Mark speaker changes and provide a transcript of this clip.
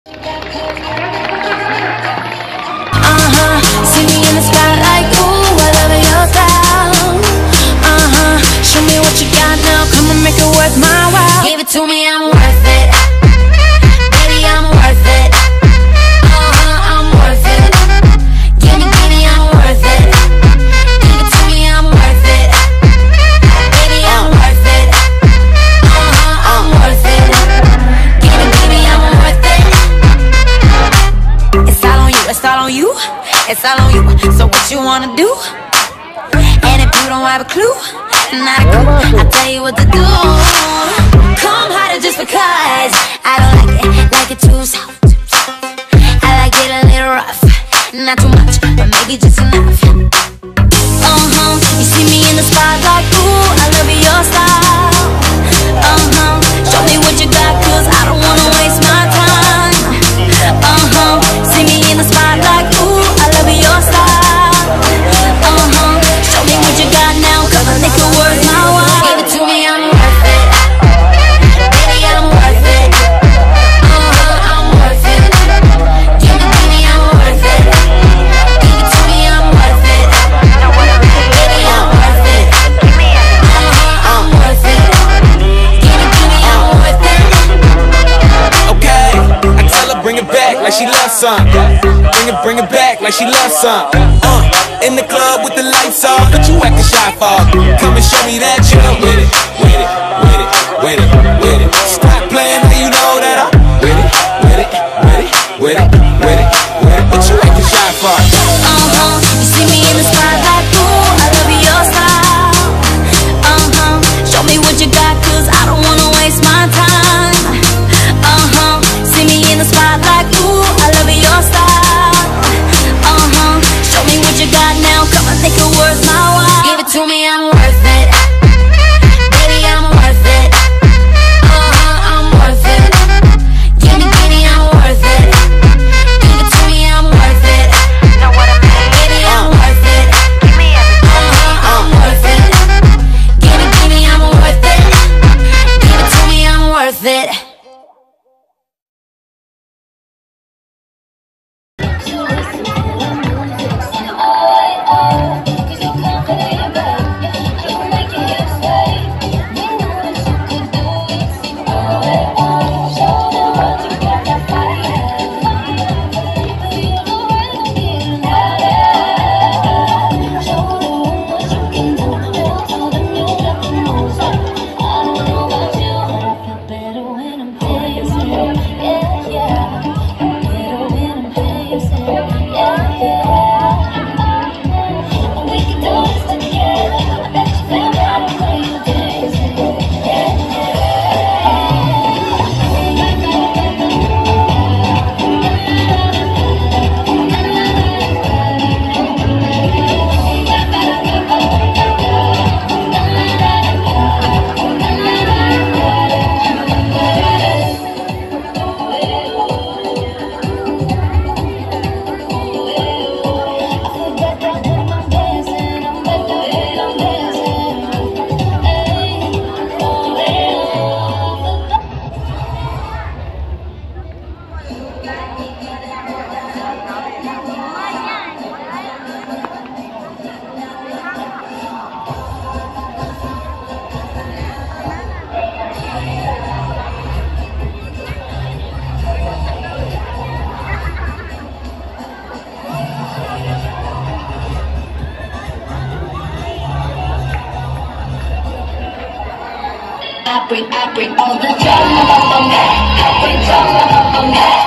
Speaker 1: See me in the spotlight, ooh, I love your style. Show me what you got now, come and make it worth my while. Give it to me, I'm worth it. Baby, I'm worth it. I'm worth it. Give me, I'm worth it. Give it to me, I'm worth it. Baby, I'm worth it. I'm worth it. Give me, I'm worth it. It's all on you, it's all on you. It's all on you, so what you wanna do? And if you don't have a clue, not a clue, I'll tell you what to do. Come harder just because I don't like it too soft. I like it a little rough, not too much, but maybe just enough. You see me in the spotlight, ooh, I love your style. Show me what you got, cause I don't wanna waste my time. See me in the spotlight, ooh, I love your style. Show me what you got now, come on, make it worth my while. Give it to me, I'm worth it. Baby, I'm worth it. I'm worth it. Give me, I'm worth it. Give it to me, I'm worth it. Baby, I'm worth it. I'm worth it. Give me, I'm worth it.
Speaker 2: Okay, I tell her bring it back like she loves some. Bring it back like she loves some. In the club with the lights off, but you acting shy for. Come and show me that you're with it, with it, with it, with it, with it. Stop playing, now you know that I'm with it, with it, with it, with it, with it, with it. But you acting shy for.
Speaker 1: You see me in the spotlight, ooh, I love your style. Show me what you got, cause I don't wanna waste my time. See me in the spotlight, ooh, I love your style. Show me what you got now, come on, make it worth my while. Give it to me, I'm worth it. Baby, I'm worth it. I'm worth it. Give me, I'm worth it. Give it to me, I'm worth it. Know what I mean? Baby, I'm worth it. Give me everything. I'm worth it. Give me, I'm worth it. Give it to me, I'm worth it.
Speaker 3: I bring all the drama on me. I bring drama on me.